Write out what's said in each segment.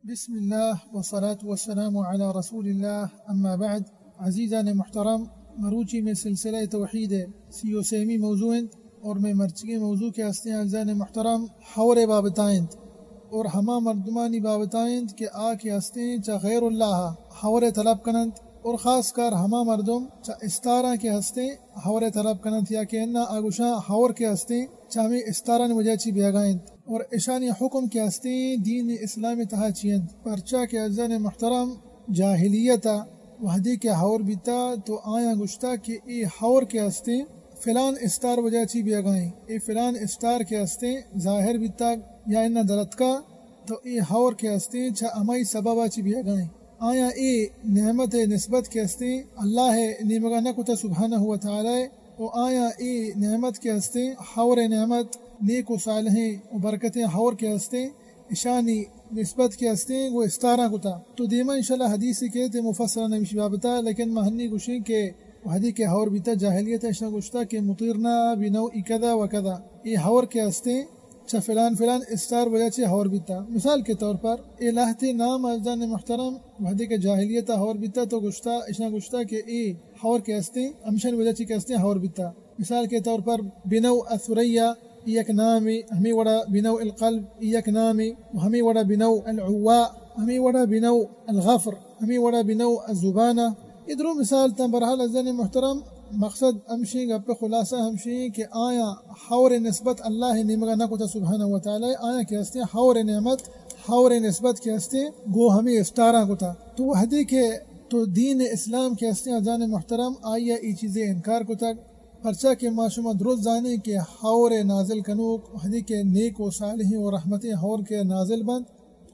بسم الله والصلاة والسلام على رسول الله اما بعد. عزیزان محترم، مروچی میں سلسلہ توحید 33 موضوع اور میں مرچگی موضوع کے ہستے عزیزان محترم حور بابتائند اور ہما مردمانی بابتائند کہ آ کے ہستے چا غیر اللہ حور طلب کنند اور خاص کر ہما مردم چا استارہ کے ہستے حور طلب کنند یا کہ انہا آگوشاں حور کے ہستے چا ہمیں استارہ نے مجھے چی بیاگائند اور اشانی حکم کے ہستے دین اسلام تہا چیند پرچا کے عزیزان محترم جاہلیتا وحدی کے حور بیتا تو آیا گشتا کہ ای حور کے ہستے فلان استار وجہ چی بیاگائیں ای فلان استار کے ہستے ظاہر بیتا یا انہا دلت کا تو ای حور کے ہستے چا امائی سببا چی بیاگائیں آیا ای نعمت نسبت کے ہستے اللہ نیمگا نکتا سبحانہ و تعالی و آیا ای نعمت کے ہستے حور نعمت نیک و صالحیں و برکتیں حور کے ہستے اشانی نسبت کے ہستے وہ استارہ کتا تو دیما انشاءاللہ حدیثی کے تے مفسرہ نمیشی بابتا لیکن مہنی گوشیں کہ وحدی کے حور بیتا جاہلیت اشنا گوشتا کہ مطیرنا بنوئی کذا و کذا ای حور کے ہستے چا فلان فلان استار وجہ چی حور بیتا مثال کے طور پر ای لہتی نام عزیزان محترم وحدی کے جاہلیت حور بیتا تو گوشتا اشنا گوشتا کہ ای حور کے ہستے امشن وجہ چی کے ہستے حور بیتا مثال کے طور پر بنو اثریہ یک نامی ہمیں وڑا بنو القلب یک نامی وہمیں وڑا بنو العواء ہمیں وڑا بنو الغفر ہمیں وڑا بنو الزبانہ ادرو مثال تا برحال عزیزان محترم مقصد ہمشی گپ خلاصہ ہمشی کہ آیا حور نسبت اللہ نیمگا نکتا سبحانہ و تعالی آیا کے ہستے حور نعمت حور نسبت کے ہستے گو ہمیں استارہ کتا تو وحدی کے تو دین اسلام کے ہستے عزیزان محترم آیا ای چیزیں انکار کتا پرچا کے معشومہ درست جانے کہ حور نازل کنوک وحدی کے نیک و صالحی و رحمتیں حور کے نازل بند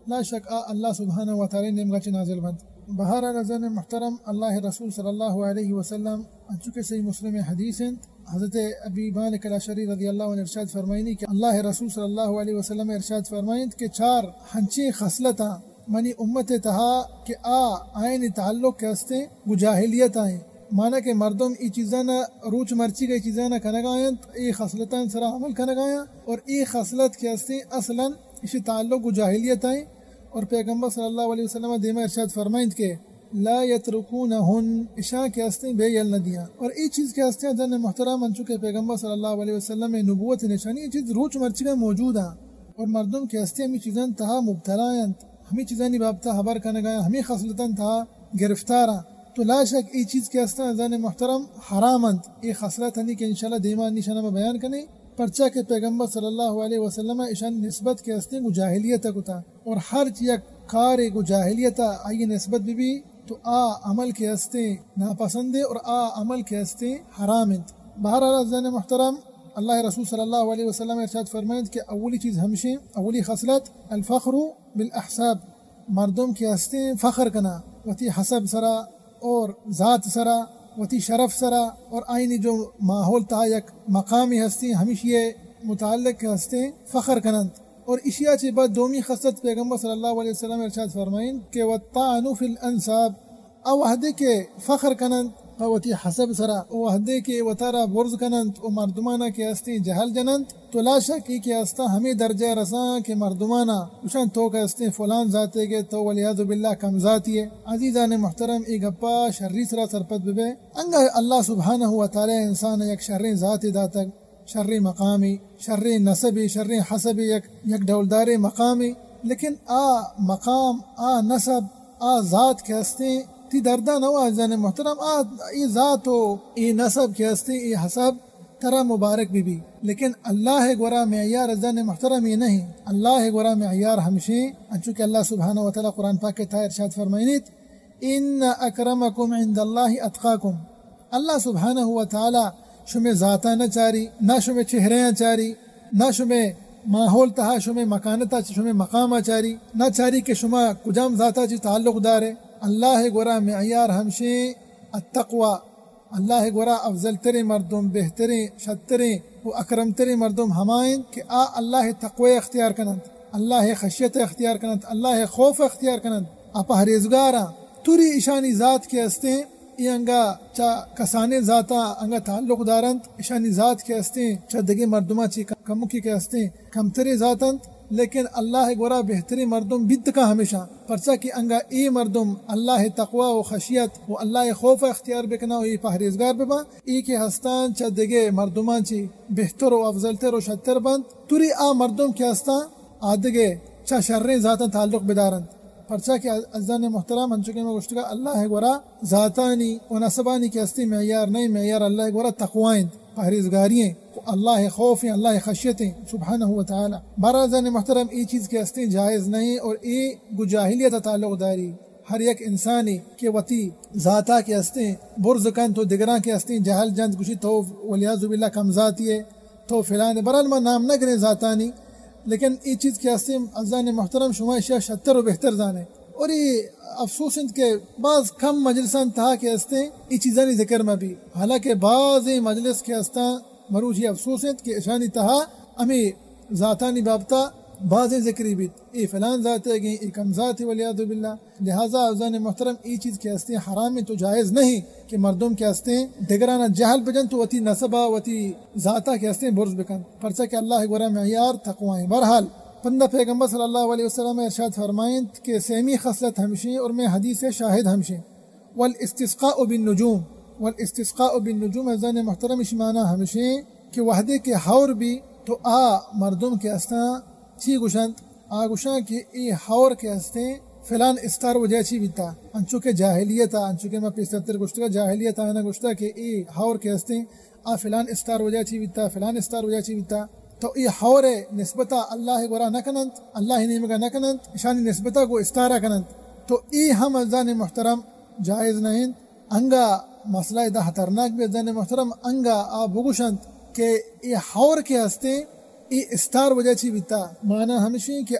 لا شک اللہ سبحانہ و تعالی نیمگا چی نازل بند بہرحال عزیزان محترم اللہ رسول صلی اللہ علیہ وسلم چونکہ صحیح مسلم حدیث ہیں حضرت ابی مالک الاشعری رضی اللہ عنہ ارشاد فرمائنی کہ اللہ رسول صلی اللہ علیہ وسلم ارشاد فرمائن کہ چار ہنچی خصلتاں منی امت تہا کہ آئین تعلق کے ہستے جاہلیت آئیں مانا کہ مردم ای چیزانا روچ مرچی گئی چیزانا کنگائیں ای خصلتاں سرا عمل کنگائیں اور ای خصلت کے ہستے اصلا اسی تعلق جاہلیت آئیں اور پیغمبر صلی اللہ علیہ وسلم دیما ارشاد فرمائند کہ لا یترکونہن اشاں کے ہستے بے یل ندیاں اور ای چیز کے ہستے جن محترم ان چکے پیغمبر صلی اللہ علیہ وسلم نبوت نشانی ای چیز روچ مرچی کا موجود ہیں اور مردم کے ہستے ہمیں چیزاں تہا مبتلا ہیں ہمیں چیزانی بابتا خبر کنگایا ہمیں خصلتاں تہا گرفتارا تو لا شک ای چیز کے ہستے جن محترم حرامند ای خصلت ہنی کہ انشاءاللہ دیما نشانہ میں بیان کرنے پرچا کے پیغمبر صلی اللہ علیہ وسلم اشان نسبت کے ہستے جاہلیت کتا اور ہر چیز کار جاہلیت آئی نسبت بھی تو عمل کے ہستے ناپسند اور عمل کے ہستے حرام بہرحال عزیزان محترم اللہ رسول صلی اللہ علیہ وسلم ارشاد فرمائند کہ اولی چیز ہمشے اولی خصلت الفخر بالاحساب مردم کے ہستے فخر کنا وتی حسب سرا اور ذات سرا وتی شرف سرا اور آئینی جو ماحول تا یک مقامی ہستی ہمیشہ یہ متعلق کے ہستے فخر کنند اور اشیاء چی بعد دومی خصلت پیغمبر صلی اللہ علیہ وسلم ارشاد فرمائن کہ والطعن فی الانساب او وحدے کے فخر کنند وتی حسب سرا وحدے کے وطارا برز کنند و مردمانہ کے ہستی جہل جنند تو لا شک کی کہ ہستا ہمیں درجہ رساں کہ مردمانہ اشان تو کہ ہستے فلان ذاتے گے تو ولیعذ باللہ کم ذاتی ہے عزیزان محترم ای گپا شرری سرا سرپت بے انگا اللہ سبحانہ و تعالی انسان یک شرری ذات داتک شرری مقامی شرری نسبی شرری حسبی یک ڈولدار مقامی لیکن مقام نسب ذات کے ہستے تی دردہ نو عزیزان محترم ای ذات و ای نسب کے ہستے ای حسب ترا مبارک بھی لیکن اللہ گورا معیار عزیزان محترم یہ نہیں اللہ گورا معیار ہمشی انچونکہ اللہ سبحانہ و تعالی قرآن پاک کے تھا ارشاد فرمائنیت ان اکرمکم عند اللہ اتقاکم اللہ سبحانہ و تعالی شمیں ذاتہ نہ چاری نہ شمیں چہریاں چاری نہ شمیں ماحول تہا شمیں مکانتا شمیں مقامہ چاری نہ چاری کہ شما کجام ذاتہ چی تعلق دار ہے اللہ گورا معیار ہمشی التقوی اللہ گورا افضل ترے مردم بہترین شترین و اکرم ترے مردم ہمائن کہ اللہ تقوی اختیار کنند اللہ خشیت اختیار کنند اللہ خوف اختیار کنند پرہیزگاراں توری اشانی ذات کے ہستے ای انگا چا کسانے ذاتا انگا تعلق دارند اشانی ذات کے ہستے چا دگی مردمہ چی کمکی کے ہستے کمتری ذاتند لیکن اللہ گورا بہتری مردم بیت کا ہمیشہ پرچا کی انگا ای مردم اللہ تقوی و خشیت و اللہ خوف اختیار بکنا و ای پہریزگار ببا ای کے ہستان چا دگے مردمان چی بہتر و افضلتر و شتر بند توری آ مردم کے ہستان آدگے چا شرین ذاتا تعلق بدارند پرچا کہ عزیزان محترم انچکے میں گوشت کا اللہ گورا ذاتانی و نسبانی کے ہستی معیار نہیں معیار اللہ گورا تقوائیں پہریزگارییں اللہ خوف اللہ خشیتیں سبحانہ و تعالی بارہ عزیزان محترم ای چیز کے ہستی جائز نہیں اور ای گجاہلیت تعلق داری ہر یک انسانی کہ وتی ذاتا کے ہستی برز کن تو دگراں کے ہستی جہل جند گوشی تو ولیعذ باللہ کم ذاتی ہے تو فلان برحال ما نام نہ کریں ذاتانی لیکن ای چیز کے ہستی عزیزان محترم شما اشیاء شتر و بہتر جانے اور یہ افسوس کہ بعض کم مجلسان تھا کے ہستے ای چیزانی ذکر میں بھی حالانکہ بعض مجلس کے ہستا مروجی افسوس کہ اشانی تہا امی ذاتانی بابتا بعض ذکری بھی ای فلان ذات ہے ای کم ذات ہے ولیعذ باللہ لہذا عزیزان محترم ای چیز کے ہستے حرام تو جائز نہیں کہ مردم کے ہستے دگرانا جہل بجن تو وتی نسبہ وتی ذاتا کے ہستے برز بکن پرچا کہ اللہ گورا معیار تقوائیں بہرحال بندہ پیغمبر صلی اللہ علیہ وسلم ارشاد فرمائیں کہ سیمی خصلت ہمشیں اور میں حدیث شاہد ہمشیں والاستسقاء بالنجوم والاستسقاء بالنجوم عزیزان محترم اشمانا ہمشیں کہ وحدے کے حور بھی تو مردم کے ہستا چی گوشند گوشاں کہ ای حور کے ہستے فلان استار وجہ چی بیتا انچو کے جاہلیتا انچو کے میں پیستر گوشتا جاہلیتا ہے نا گوشتا کہ ای حور کے ہستے فلان استار وجہ چی بیتا فلان استار وجہ چی بیتا تو ای حور نسبتا اللہ گورا نکنند اللہ نیمگا نکنند اشانی نسبتا کو استارا کنند تو ای ہم عزیزان محترم جائز نہیں انگا مسئلہ دا خطرناک بھی عزیزان محترم انگا بگوشند کہ ای حور کے ہستے ای استار وجہ چی بیتا معنی ہمشی کہ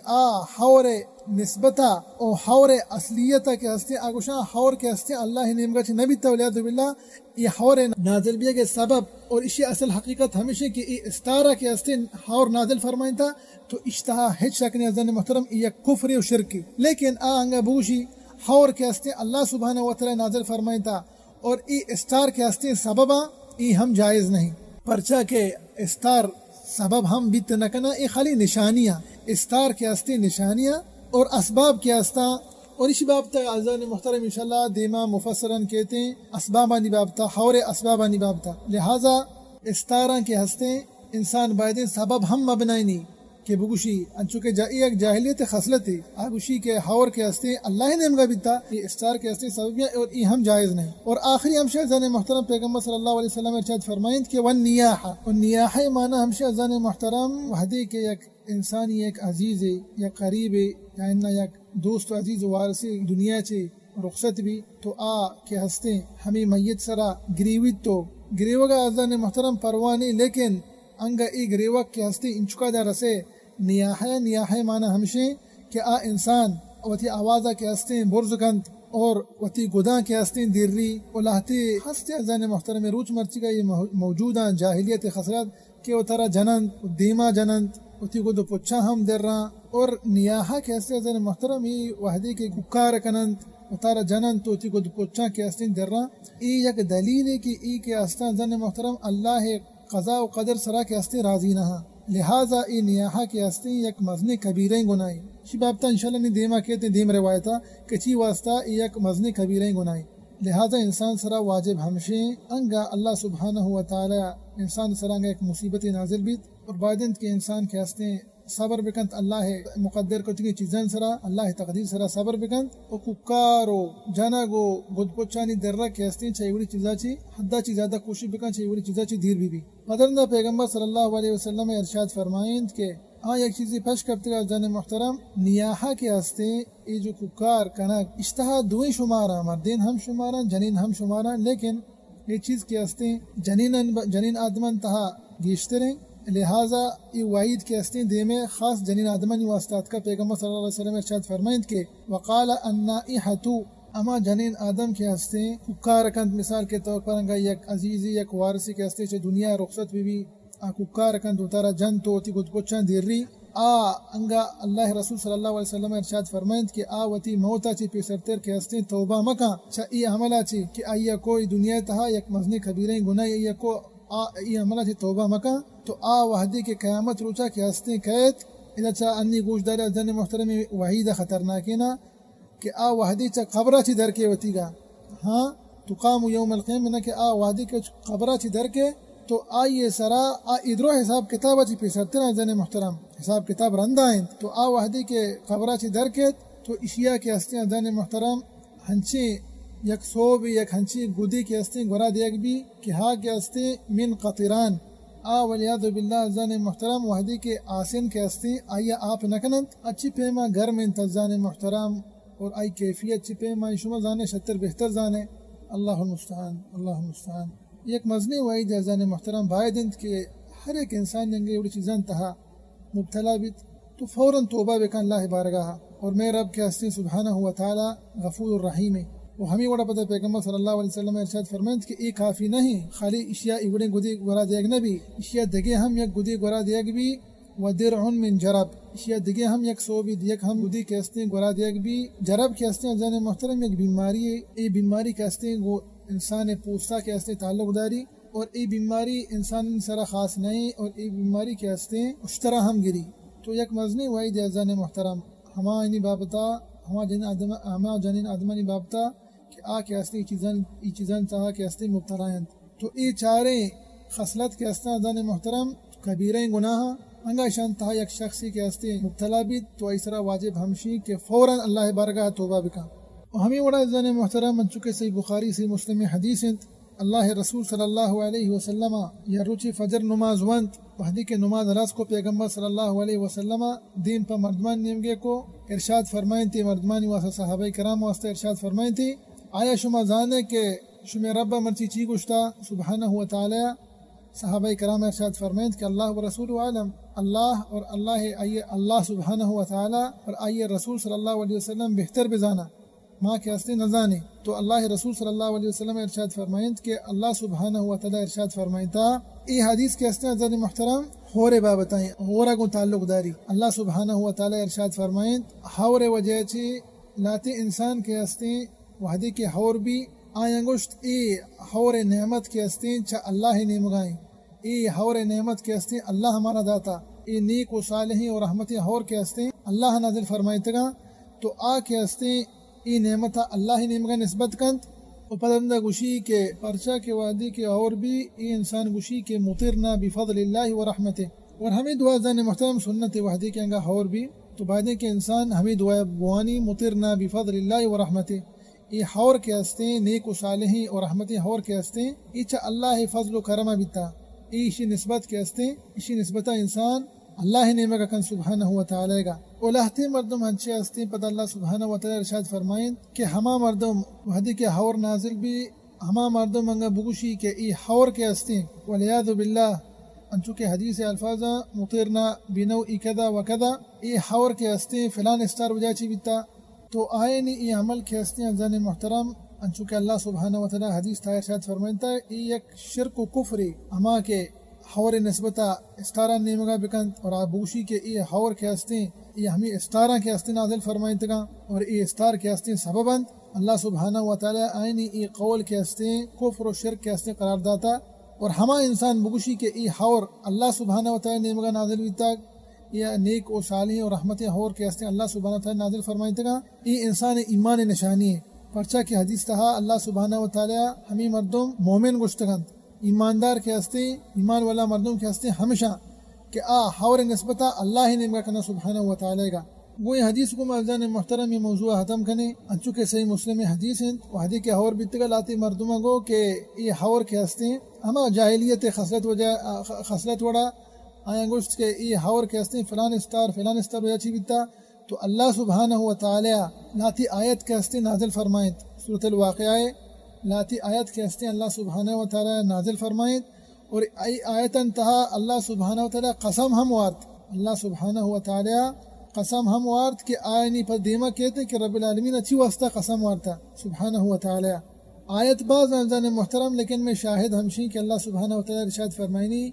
حور نسبتا او حور اصلیتا کے ہستے آگوشاں حور کے ہستے اللہ نیمگا چی نبیتا ولیعذ باللہ یہ حور نازل بیہ کے سبب اور اسی اصل حقیقت ہمیشہ کہ ای استارہ کے ہستے حور نازل فرمائیں تھا تو اشتہا ہیچ شکنی عزیزان محترم ای کفر و شرکی لیکن انگا بوشی حور کے ہستے اللہ سبحانہ وتعالی نازل فرمائیں تھا اور ای استار کے ہستے سببا ای ہم جائز نہیں پرچا کہ استار سبب ہم بیت نکنا ای خالی نشانیاں استار کے ہستے نشانیاں اور اسباب کے ہستا اور اسی بابتا عزیزان محترم انشاءاللہ دیما مفسرن کہتے ہیں اسبابانی بابتا حور اسبابانی بابتا لہذا استاراں کے ہستے انسان باید سبب ہم مبنائنی کہ بگوشی انچو کے ایک جاہلیت خصلت ہے آگوشی کے حور کے ہستے اللہ نے امگا بیتا یہ استار کے ہستے سببیاں اور یہ ہم جائز نہیں اور آخری ہمشہ عزیزان محترم پیغمبر صلی اللہ علیہ وسلم ارشاد فرمائیں کہ والنیاحہ معنی ہمشہ عزیزان محترم وحدی کے یک انسانی ایک عزیز ہے یا قریب ہے یا انہا یک دوست و عزیز و وارثی دنیا چے رخصت بھی تو کے ہستے ہمیں میت سرا گریویت تو گریوگا عزیزان محترم پروانی لیکن انگا ای گریوگ کے ہستے انچکا دا رسے نیاحہ معنی ہمشے کہ انسان وتی آوازہ کے ہستے برزکند اور وتی گداں کے ہستے دیری اولاہتی ہستے عزیزان محترم روچ مرچی کا یہ موجودہ جاہلیت خسرات کہ وہ ترا جنند دیما جنند وتی کو دو پچھا ہم در رہا اور نیاحہ کے ہستے عزیزان محترم ای وحدی کے گکار کنند اتارا جنند تو تی کو دو پچھا کے ہستے در رہا ای یک دلیل ہے کہ ای کے ہستے عزیزان محترم اللہ قضاء و قدر سرا کے ہستے راضی نہ لہذا ای نیاحہ کے ہستے یک مزنی کبیریں گنائی شی بابتا انشاءاللہ نہیں دیما کہتے دیم روایتا کہ چی واسطہ ای یک مزنی کبیریں گنائی لہذا انسان سرا واجب ہمشے انگا اللہ سبحانہ و تعالی انسان سرانگا ایک مصیبت نازل بیت اور بائدند کے انسان کے ہستے صبر بکند اللہ مقدر کو چکی چیزان سرا اللہ تقدیر سرا صبر بکند او ککارو جنگو گد پچانی درہ کے ہستے چاہیوڑی چیزا چی حدہ چی زیادہ کوشش بکند چاہیوڑی چیزا چی دیر بھی قدرندہ پیغمبر صلی اللہ علیہ وسلم ارشاد فرمائند کہ ایک چیزی پش کرتے جان محترم نیاحہ کے ہستے ای جو ککار کنک اشتہا دوئی شمارا مردین ہم شمارا جنین ہم شمارا لیکن یہ چیز کے ہستے جنین آدمان تہا گیشتریں لہذا یہ وعید کے ہستے دے میں خاص جنین آدمانی واسطات کا پیغمبر صلی اللہ علیہ وسلم ارشاد فرمائند کہ وقال النائحۃ اما جنین آدم کے ہستے ککار کند مثال کے طور پر انگا یک عزیزی یک وارثی کے ہستے چھ دنیا رخصت بھی ککار کند اتارا جن تو تی گد پچھان دیر ری انگا اللہ رسول صلی اللہ علیہ وسلم ارشاد فرمائند کہ وتی موتا چی پیسرتر کے ہستے توبہ مکا چا ای عملہ چی کہ آیا کوئی دنیا تہا یک مزنی کبیریں گناہ یا کو ای عملہ چی توبہ مکا تو وحدی کے قیامت روچا کے ہستے قید اذا چا انی گوش دار ازن محترم وحید خطرناکینا کہ آ وحدی چا قبرہ چی در کے وتی گا ہاں تقام یوم القیامہ نہ کہ آ وحدی کے قبرہ چی در کے تو آئیے سرا آ ادرو حساب کتاب چی پیسرتنا ازن محترم حساب کتاب رندہ ہیں تو آ وحدی کے قبرہ چی در کے تو اشیاء کے ہستے ازن محترم ہنچی یک صوب یک ہنچی گودی کے ہستے گورا دیگ بھی کہ ہاں کے ہستے من قطران ولیعذ باللہ ازان محترم وحدی کے آسن کے ہستے آئیے آپ نکنند اچھی پیما گھر میں انتظان محترم اور آئی کیفیت چی پیما شما زانے شتر بہتر زانے اللہ المستعان اللہ المستعان یک مزنی وعید ازان محترم بائدند کہ ہر ایک انسان جنگے اڑی چیزان تہا مبتلا بیت تو فوراً توبہ بکن اللہ بارگاہ اور میں رب کے ہستے سبحانہ و تعالی غفور الرحیم وہ ہمیں وڑا پتہ پیغمبر صلی اللہ علیہ وسلم ارشاد فرمائند کہ ای کافی نہیں خالی اشیاء ایوڑیں گدی گورا دیگ نبی اشیاء دگے ہم یک گدی گورا دیگ بھی و درع من جرب اشیاء دگے ہم یک صوبی یک ہم گدی کے ہستے گورا دیگ بھی جرب کے ہستے ازان محترم یک بیماری ہے ای بیماری کے ہستے وہ انسان پوستا کے ہستے تعلق داری اور ای بیماری انسان سرا خاص نہیں اور ای بیماری کے ہستے اس طرح ہم گری تو یک مزنی وعید ازان محترم ہما اینی بابتا ہما جنین آدمانی بابتا کہ آ کے ہستے ای چیزان چاہا کے ہستے مبتلا ہیں تو ای چارے خصلت کے ہستے ازان محترم کبیریں گناہ انگا شان تہا یک شخصی کے ہستے مبتلا بھی تو ایسرا واجب ہمشی کہ فوراً اللہ بارگاہ توبہ بکا ہمیں وڑا ازان محترم من چکے صحیح بخاری سے مسلم حدیث اللہ رسول صلی اللہ علیہ وسلم یا روچی فجر نماز وند وحدی کے نماز راز کو پیغمبر صلی اللہ علیہ وسلم دین پر مردمان نیمگے کو ارشاد فرمائیں تھی مردمانی واسطہ صحابہ کرام واسطہ ارشاد فرمائیں تھی آیا شما زانے کہ شما رب مرچی چی گشتا سبحانہ و تعالی صحابہ کرام ارشاد فرمائیں کہ اللہ و رسول عالم اللہ اور اللہ سبحانہ و تعالی اور آئیے رسول صلی اللہ علیہ وسلم بہتر بزانا ماں کے ہستے نہ جانے تو اللہ رسول صلی اللہ علیہ وسلم ارشاد فرمائیں کہ اللہ سبحانہ و تعالی ارشاد فرمائیں تھا ای حدیث کے ہستے عزیز محترم ہورے بابتائیں ہورا کو تعلق داری اللہ سبحانہ و تعالی ارشاد فرمائیں ہورے وجہ چی لاتے انسان کے ہستے وحدی کے ہور بھی آئیں گوشت ای ہور نعمت کے ہستے چا اللہ نعمگائیں ای ہور نعمت کے ہستے اللہ ہمارا داتا ای نیک و صالحی اور رحمتی ہور کے ہستے اللہ نازل فرمائیں تگا تو آ کے ہستے ای نعمت اللہ نعمگا نسبت کند و پدندہ گوشی کے پرچہ کے وعدی کے اور بھی ای انسان گوشی کے مطرنا بفضل اللہ و رحمت اور ہمیں دعا زان محترم سنت وحدی کے انگا اور بھی تو بعدے کے انسان ہمیں دعا بوانی مطرنا بفضل اللہ و رحمت ای حور کے ہستے نیک و صالحی اور رحمتی حور کے ہستے ای چا اللہ فضل و کرم بیتا ایشی نسبت کے ہستے ایشی نسبتا انسان اللہ نعمہ کا کن سبحانہ و تعالی گا اولہتی مردم ہنچے ہستے پتہ اللہ سبحانہ و تعالی ارشاد فرمائیں کہ ہما مردم وحدی کے حور نازل بھی ہما مردم انگا بگوشی کہ ای حور کے ہستے ولیعذ باللہ انچو کے حدیث الفاظا مطرنا بنوئی کذا و کذا ای حور کے ہستے فلان استار وجہ چی بیتا تو آئینی ای عمل کے ہستے انزان محترم انچو کہ اللہ سبحانہ و تعالی حدیث تھا ارشاد فرمائیں تا ای یک شرک و کفری ہما کے حور نسبتا استارہ نیمگا بکند اور آبوشی کے ای حور کے ہستے ای ہمیں استارہ کے ہستے نازل فرمائیں تگا اور ای استار کے ہستے سببند اللہ سبحانہ و تعالی آئینی ای قول کے ہستے کفر و شرک کے ہستے قرار داتا اور ہما انسان بگوشی کے ای حور اللہ سبحانہ و تعالی نیمگا نازل بیتا یا نیک و صالح اور رحمت حور کے ہستے اللہ سبحانہ و تعالی نازل فرمائیں تگا ای انسان ایمان نشانی ہے پرچہ کی حدیث تہا اللہ سبحانہ و تعالی ہمیں مردم مومن گشتگند ایماندار کے ہستے ایمان والا مردم کے ہستے ہمیشہ کہ حور نسبتا اللہ ہی نمگا کنا سبحانہ و تعالی گا وہ حدیث کو مرزان محترم یہ موضوع ختم کنے انچو کے صحیح مسلم حدیث ہیں وحدی کے حور بیتگا لاتی مردمہ گو کہ یہ حور کے ہستے ہما جاہلیت خصلت وڑا آیا گوشت کہ یہ حور کے ہستے فلان استار وجہ چی بیتا تو اللہ سبحانہ و تعالی لاتی آیت کے ہستے نازل فرمائیں سورۃ الواقعہ لاتی آیت کے ہستے اللہ سبحانہ و تعالی نازل فرمائیں اور ای آیت انتہا اللہ سبحانہ و تعالی قسم ہم وارد اللہ سبحانہ و تعالی قسم ہم وارد کہ آئینی پر دیما کہتے کہ رب العالمین اچھی واسطہ قسم وارتا سبحانہ و تعالی آیت بعض انزان محترم لیکن میں شاہد ہمشی کہ اللہ سبحانہ و تعالی ارشاد فرمائنی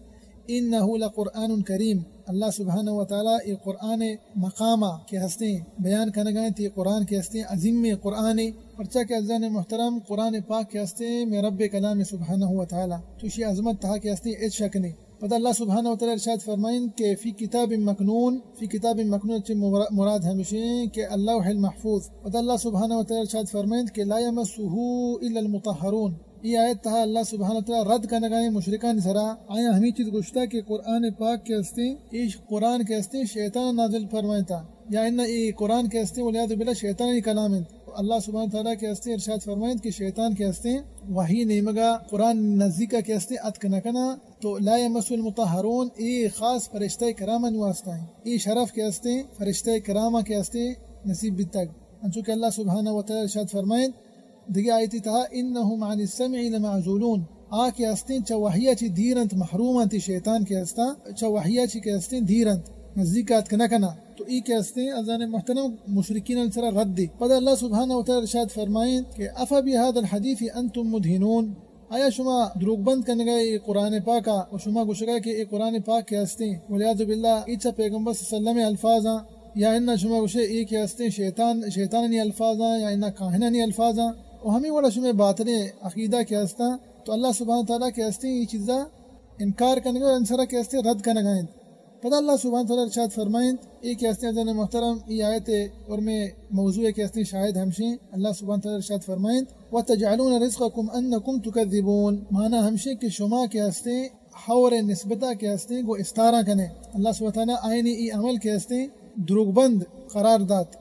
انہو لقرآن کریم اللہ سبحانہ و تعالی یہ قرآن مقامہ کے ہستے بیان کرنے گئے تھے قرآن کے ہستے عظیم قرآن پرچہ کے عزیزان محترم قرآن پاک کے ہستے میں رب کلام سبحانہ و تعالی تو اسی عظمت تھا کے ہستے ایک شک نہیں پتہ اللہ سبحانہ وتعالی ارشاد فرمائیں کہ فی کتاب مکنون اچھی مراد ہمیشہ کہ اللوح المحفوظ. پتہ اللہ سبحانہ وتعالی ارشاد فرمائیں کہ لا یمسہ الا المطہرون. یہ آیت تھا اللہ سبحانہ وتعالی رد کرنے گئے مشرکان سرا آیا ہمیں چیز گشتہ کہ قرآن پاک کے ہستے اس قرآن کے ہستے شیطان نازل فرمائے تھا یا ان یہ قرآن کے ہستے ولیعذ باللہ شیطانی کلام. اللہ سبحانہ تعالیٰ کے ہستے ارشاد فرمائیں کہ شیطان کے ہستے وہی نیمگا قرآن نزدیکا کے ہستے اتکنا کنا تو لا یمس المطہرون ای خاص فرشتہ کرامہ واسطہ ہیں. ای شرف کے ہستے فرشتہ کرامہ کے ہستے نصیب بتک انچونکہ اللہ سبحانہ وتعالی ارشاد فرمائیں دیگه آیتی تها انهم عن السمع لمعزولون. کے ہستیں چوہیا چی دیرنت محروم تی شیطان کے ہستا چوہیا چی کے ہستیں دیرنت نزدیکات کنا کنا تو ای کے ہستیں ازان محترم مشرکین السرا رد دی. پتہ اللہ سبحانہ وتعالی ارشاد فرمائیں کہ افا بهذا الحدیث انتم مدہنون. آیا شما دروغ بند کرنے گئے قرآن پاکا اور شما گوشگا کہ یہ قرآن پاک کے ہستیں ولیعذ باللہ ایچا پیغمبر صلی اللہ علیہ وسلم الفاظا یا انہ شما گوشے ای کے ہستیں شیطانی الفاظا یا انہ کاہنانی الفاظا اور ہمیں وڑا شما باطن عقیدہ کے ہستا تو اللہ سبحانہ تعالیٰ کے ہستے یہ چیزا انکار کرنے گئے اور انسرا کے ہستے رد کرنے گئے. پتہ اللہ سبحانہ تعالیٰ ارشاد فرمائیں یہ کے ہستے ازان محترم یہ آیت اور میں موضوع کے ہستے شاہد ہمشیں. اللہ سبحانہ تعالیٰ ارشاد فرمائیں وَتَجْعَلُونَ رِزْقَكُمْ أَنَّكُمْ تُكَذِّبُونَ. معنی ہمشیں کہ شما کے ہستے حور نسبتہ کے ہستے کو استارہ کنے. اللہ سبحانہ تعالیٰ آئینی ای عمل کے ہستے دروغ بند قرار دات.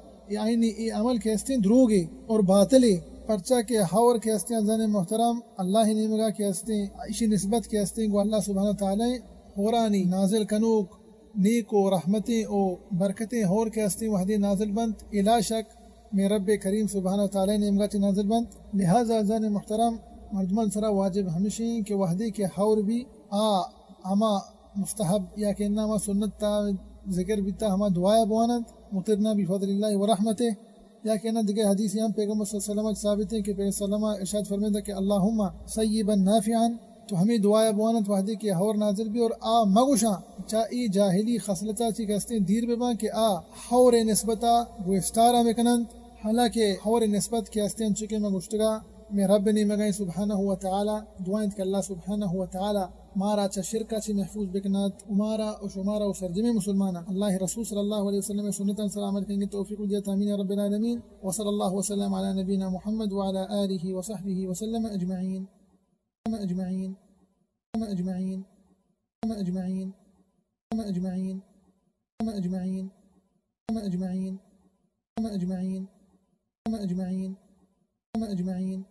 آئینی ای عمل کے ہستے دروغی اور باطلی پرچہ کے حور کے ہستے ازان محترم اللہ ہی نیمگا کے ہستے اسی نسبت کے ہستے کو اللہ سبحانہ تعالی حورانی نازل کنوک نیک و رحمتیں و برکتیں ہور کے ہستے وحدی نازل بند الا شک میں رب کریم سبحانہ تعالی نیمگا چی نازل بند. لہذا ازان محترم مردمان سرا واجب ہمیشہ کہ وحدی کے حور بھی ہما مستحب یا کہ انما سنت تا ذکر بیتا ہما دعائے بوانند مطرنا بفضل اللہ و رحمتہ یا کہ نہ دیگر حدیث یہاں پیغمبر صلی اللہ علیہ وسلم ثابت ہے کہ پیغمبر صلی اللہ علیہ وسلم ارشاد فرمائے کہ اللہم سیبا نافعا تو ہمیں دعائے بوانت وحدی کے حور نازل بھی اور مگوشا چائی جاہلی خصلتا چی کہستے دیر ببا کہ حور نسبتا وہ استارہ میں کنند حالانکہ حور نسبت کے ہستے ان چکے مگوشتگا میں رب نے مگائیں سبحانہ و تعالی دعائیں کہ اللہ سبحانہ و تعالی مارا چا شرکا چی محفوظ بکنات امارا و شمارا و سرجم مسلمانا. اللہ رسول صلی اللہ علیہ وسلم سنتا سلامت کریں گے توفیق دیت آمین یا رب العالمین. وصلی اللہ وسلم علی نبینا محمد وعلی آلہ وصحبہ وسلم اجمعین اجمعین اجمعین اجمعین اجمعین اجمعین اجمعین اجمعین اجمعین اجمعین